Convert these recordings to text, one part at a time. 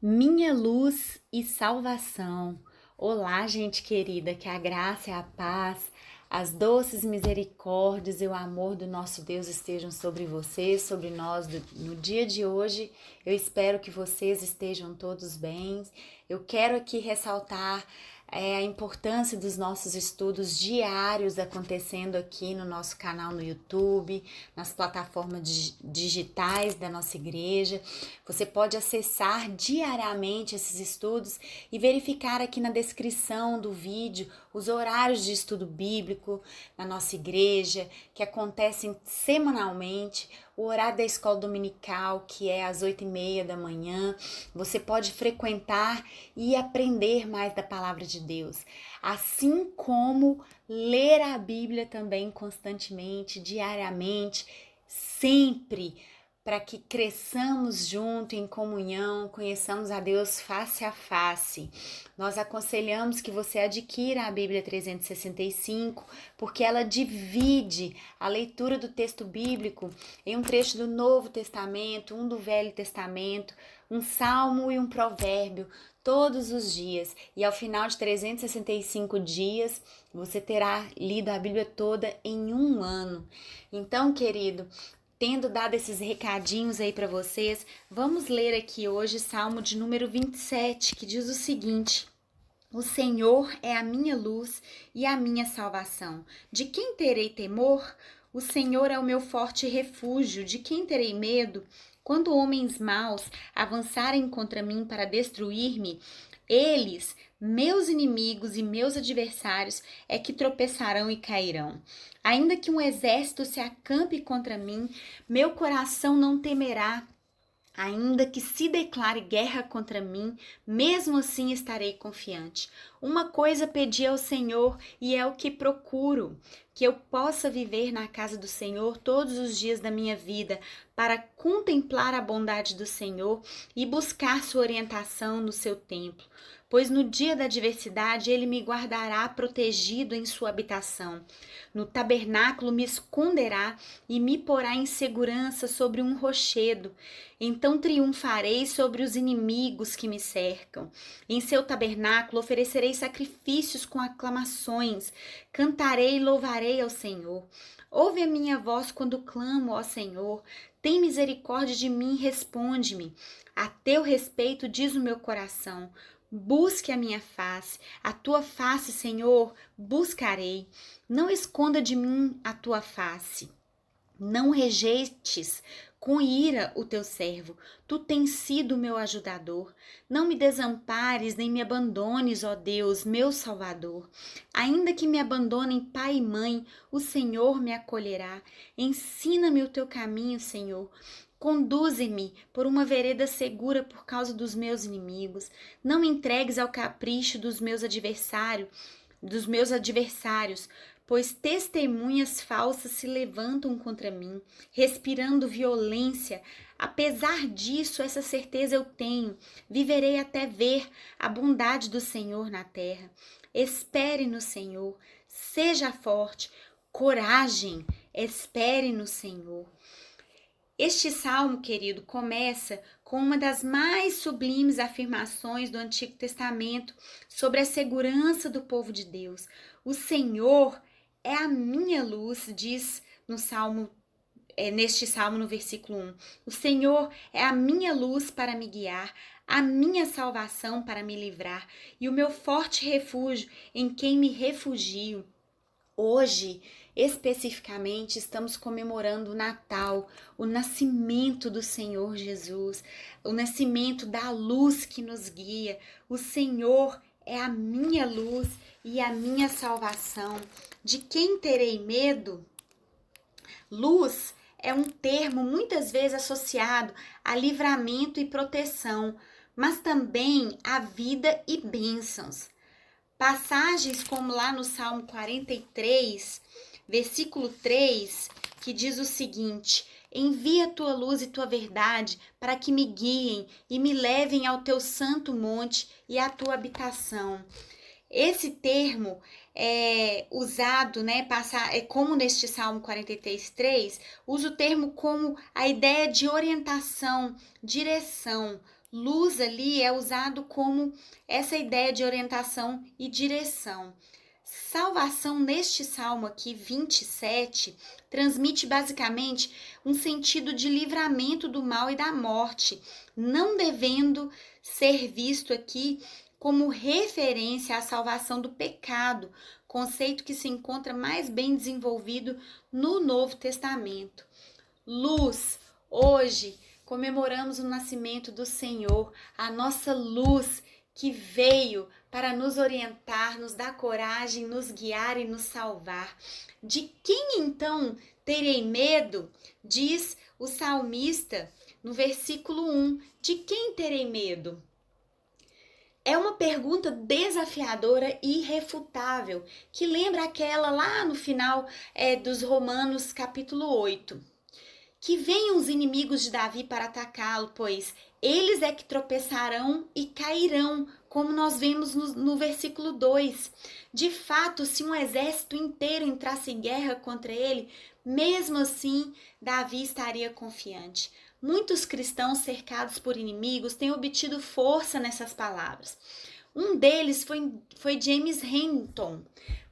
Minha luz e salvação. Olá, gente querida, que a graça e a paz, as doces misericórdias e o amor do nosso Deus estejam sobre vocês, sobre nós no dia de hoje. Eu espero que vocês estejam todos bem. Eu quero aqui ressaltar a importância dos nossos estudos diários acontecendo aqui no nosso canal no YouTube, nas plataformas digitais da nossa igreja. Você pode acessar diariamente esses estudos e verificar aqui na descrição do vídeo os horários de estudo bíblico na nossa igreja, que acontecem semanalmente, o horário da escola dominical, que é às 8h30 da manhã. Você pode frequentar e aprender mais da palavra de Deus, assim como ler a Bíblia também constantemente, diariamente, sempre, para que cresçamos junto em comunhão, conheçamos a Deus face a face. Nós aconselhamos que você adquira a Bíblia 365, porque ela divide a leitura do texto bíblico em um trecho do Novo Testamento, um do Velho Testamento, um salmo e um provérbio, todos os dias. E ao final de 365 dias, você terá lido a Bíblia toda em um ano. Então, querido, tendo dado esses recadinhos aí para vocês, vamos ler aqui hoje Salmo de número 27, que diz o seguinte: O Senhor é a minha luz e a minha salvação. De quem terei temor? O Senhor é o meu forte refúgio. De quem terei medo? Quando homens maus avançarem contra mim para destruir-me, eles, meus inimigos e meus adversários, é que tropeçarão e cairão. Ainda que um exército se acampe contra mim, meu coração não temerá. Ainda que se declare guerra contra mim, mesmo assim estarei confiante. Uma coisa pedi ao Senhor e é o que procuro, que eu possa viver na casa do Senhor todos os dias da minha vida, para contemplar a bondade do Senhor e buscar sua orientação no seu templo. Pois no dia da adversidade ele me guardará protegido em sua habitação. No tabernáculo me esconderá e me porá em segurança sobre um rochedo. Então triunfarei sobre os inimigos que me cercam. Em seu tabernáculo oferecerei sacrifícios com aclamações. Cantarei e louvarei ao Senhor. Ouve a minha voz quando clamo, ó Senhor. Tem misericórdia de mim, responde-me. A teu respeito diz o meu coração. Busque a minha face, a tua face, Senhor, buscarei. Não esconda de mim a tua face. Não rejeites com ira o teu servo. Tu tens sido o meu ajudador. Não me desampares nem me abandones, ó Deus, meu Salvador. Ainda que me abandonem pai e mãe, o Senhor me acolherá. Ensina-me o teu caminho, Senhor. Conduze-me por uma vereda segura por causa dos meus inimigos. Não me entregues ao capricho dos meus adversários, pois testemunhas falsas se levantam contra mim, respirando violência. Apesar disso, essa certeza eu tenho: viverei até ver a bondade do Senhor na terra. Espere no Senhor, seja forte, coragem, espere no Senhor. Este salmo, querido, começa com uma das mais sublimes afirmações do Antigo Testamento sobre a segurança do povo de Deus. O Senhor é a minha luz, diz no salmo, neste salmo no versículo 1. O Senhor é a minha luz para me guiar, a minha salvação para me livrar e o meu forte refúgio em quem me refugio. Hoje, especificamente, estamos comemorando o Natal, o nascimento do Senhor Jesus, o nascimento da luz que nos guia. O Senhor é a minha luz e a minha salvação. De quem terei medo? Luz é um termo muitas vezes associado a livramento e proteção, mas também a vida e bênçãos. Passagens como lá no Salmo 43, versículo 3, que diz o seguinte: Envia tua luz e tua verdade para que me guiem e me levem ao teu santo monte e à tua habitação. Esse termo é usado, né, como neste Salmo 43:3, usa o termo como a ideia de orientação, direção. Luz ali é usado como essa ideia de orientação e direção. Salvação neste salmo aqui, 27, transmite basicamente um sentido de livramento do mal e da morte, não devendo ser visto aqui como referência à salvação do pecado, conceito que se encontra mais bem desenvolvido no Novo Testamento. Luz, hoje comemoramos o nascimento do Senhor, a nossa luz que veio para nos orientar, nos dar coragem, nos guiar e nos salvar. De quem então terei medo? Diz o salmista no versículo 1. De quem terei medo? É uma pergunta desafiadora e irrefutável, que lembra aquela lá no final dos Romanos capítulo 8. Que venham os inimigos de Davi para atacá-lo, pois eles é que tropeçarão e cairão, como nós vemos no versículo 2. De fato, se um exército inteiro entrasse em guerra contra ele, mesmo assim, Davi estaria confiante. Muitos cristãos cercados por inimigos têm obtido força nessas palavras. Um deles foi James Hamilton,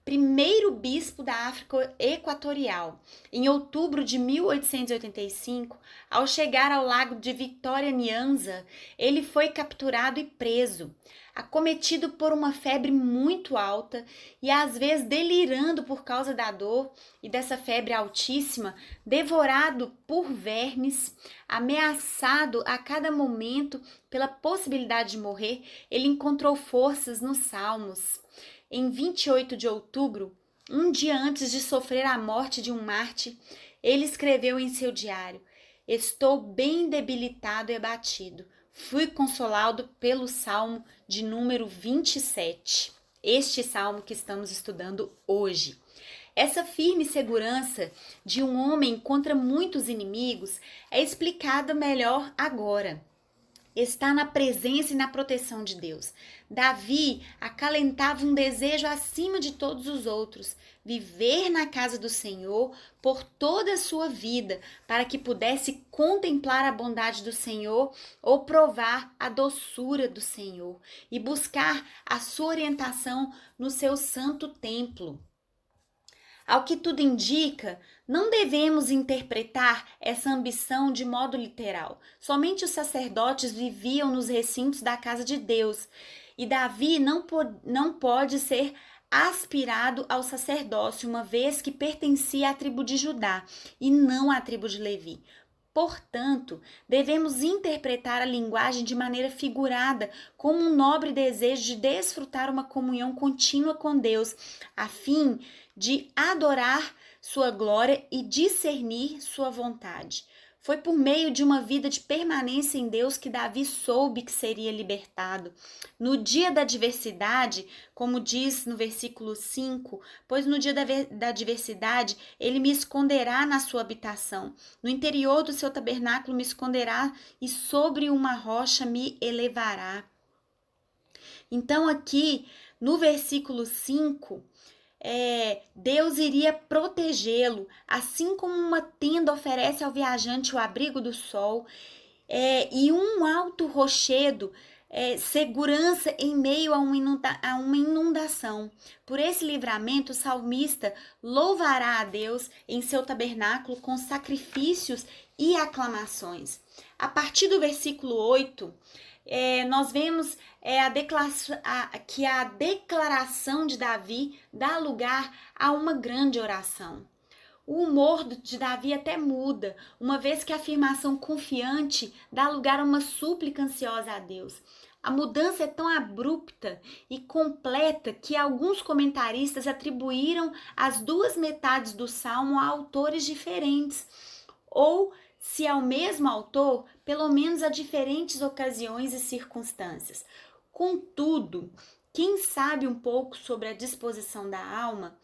primeiro bispo da África Equatorial. Em outubro de 1885, ao chegar ao lago de Victoria Nyanza, ele foi capturado e preso. Acometido por uma febre muito alta e às vezes delirando por causa da dor e dessa febre altíssima, devorado por vermes, ameaçado a cada momento pela possibilidade de morrer, ele encontrou forças nos Salmos. Em 28 de outubro, um dia antes de sofrer a morte de um mártir, ele escreveu em seu diário: "Estou bem debilitado e abatido. Fui consolado pelo Salmo de número 27. Este salmo que estamos estudando hoje. Essa firme segurança de um homem contra muitos inimigos é explicada melhor agora. Está na presença e na proteção de Deus. Davi acalentava um desejo acima de todos os outros, viver na casa do Senhor por toda a sua vida, para que pudesse contemplar a bondade do Senhor ou provar a doçura do Senhor e buscar a sua orientação no seu santo templo. Ao que tudo indica, não devemos interpretar essa ambição de modo literal. Somente os sacerdotes viviam nos recintos da casa de Deus, e Davi não pode ser aspirado ao sacerdócio, uma vez que pertencia à tribo de Judá e não à tribo de Levi. Portanto, devemos interpretar a linguagem de maneira figurada, como um nobre desejo de desfrutar uma comunhão contínua com Deus, a fim de adorar sua glória e discernir sua vontade. Foi por meio de uma vida de permanência em Deus que Davi soube que seria libertado. No dia da adversidade, como diz no versículo 5, pois no dia da adversidade ele me esconderá na sua habitação. No interior do seu tabernáculo me esconderá e sobre uma rocha me elevará. Então aqui no versículo 5, Deus iria protegê-lo, assim como uma tenda oferece ao viajante o abrigo do sol, e um alto rochedo, segurança em meio a uma inundação. Por esse livramento, o salmista louvará a Deus em seu tabernáculo com sacrifícios e aclamações. A partir do versículo 8, nós vemos que a declaração de Davi dá lugar a uma grande oração. O humor de Davi até muda, uma vez que a afirmação confiante dá lugar a uma súplica ansiosa a Deus. A mudança é tão abrupta e completa que alguns comentaristas atribuíram as duas metades do salmo a autores diferentes, ou, se ao mesmo autor, pelo menos a diferentes ocasiões e circunstâncias. Contudo, quem sabe um pouco sobre a disposição da alma,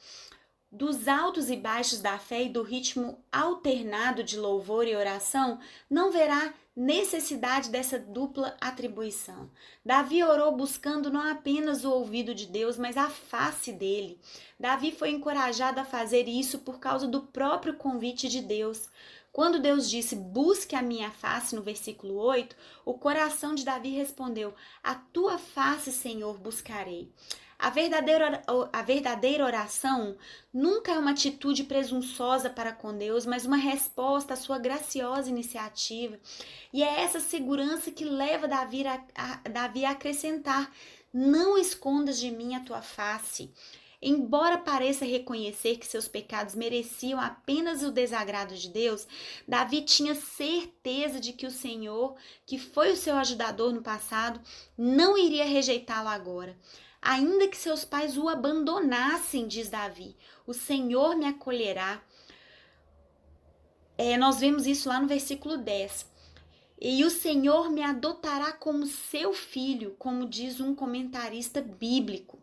dos altos e baixos da fé e do ritmo alternado de louvor e oração, não verá necessidade dessa dupla atribuição. Davi orou buscando não apenas o ouvido de Deus, mas a face dele. Davi foi encorajado a fazer isso por causa do próprio convite de Deus. Quando Deus disse, busque a minha face, no versículo 8, o coração de Davi respondeu, a tua face, Senhor, buscarei. A verdadeira oração nunca é uma atitude presunçosa para com Deus, mas uma resposta à sua graciosa iniciativa. E é essa segurança que leva Davi a acrescentar, não escondas de mim a tua face. Embora pareça reconhecer que seus pecados mereciam apenas o desagrado de Deus, Davi tinha certeza de que o Senhor, que foi o seu ajudador no passado, não iria rejeitá-lo agora. Ainda que seus pais o abandonassem, diz Davi, o Senhor me acolherá. Nós vemos isso lá no versículo 10. E o Senhor me adotará como seu filho, como diz um comentarista bíblico.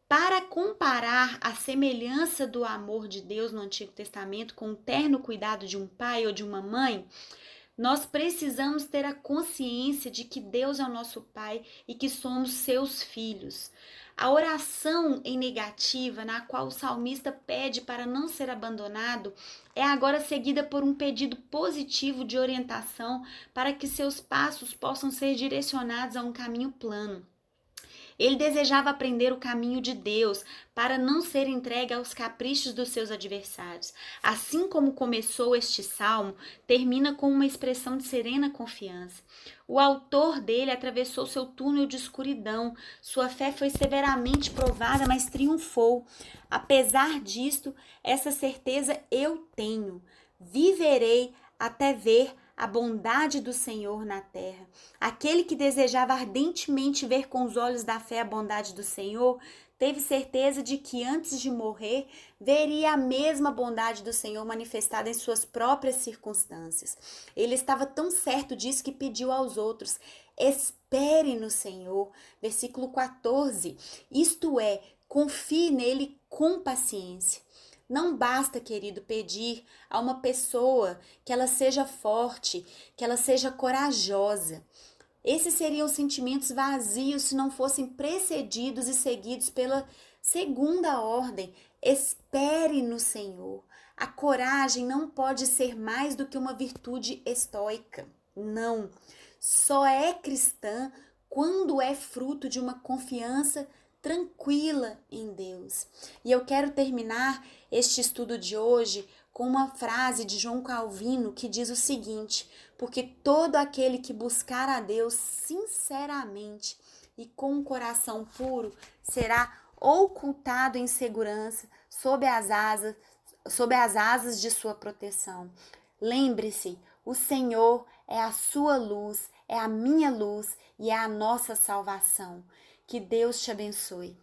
Para comparar a semelhança do amor de Deus no Antigo Testamento com o terno cuidado de um pai ou de uma mãe, nós precisamos ter a consciência de que Deus é o nosso Pai e que somos seus filhos. A oração em negativa, na qual o salmista pede para não ser abandonado, é agora seguida por um pedido positivo de orientação para que seus passos possam ser direcionados a um caminho plano. Ele desejava aprender o caminho de Deus para não ser entregue aos caprichos dos seus adversários. Assim como começou este salmo, termina com uma expressão de serena confiança. O autor dele atravessou seu túnel de escuridão. Sua fé foi severamente provada, mas triunfou. Apesar disto, essa certeza eu tenho. Viverei até ver a bondade do Senhor na terra. Aquele que desejava ardentemente ver com os olhos da fé a bondade do Senhor, teve certeza de que antes de morrer, veria a mesma bondade do Senhor manifestada em suas próprias circunstâncias. Ele estava tão certo disso que pediu aos outros, espere no Senhor. Versículo 14, isto é, confie nele com paciência. Não basta, querido, pedir a uma pessoa que ela seja forte, que ela seja corajosa. Esses seriam sentimentos vazios se não fossem precedidos e seguidos pela segunda ordem. Espere no Senhor. A coragem não pode ser mais do que uma virtude estoica. Não. Só é cristã quando é fruto de uma confiança tranquila em Deus. E eu quero terminar este estudo de hoje com uma frase de João Calvino que diz o seguinte: porque todo aquele que buscar a Deus sinceramente e com um coração puro será ocultado em segurança sob as asas de sua proteção. Lembre-se, o Senhor é a sua luz, é a minha luz e é a nossa salvação. Que Deus te abençoe.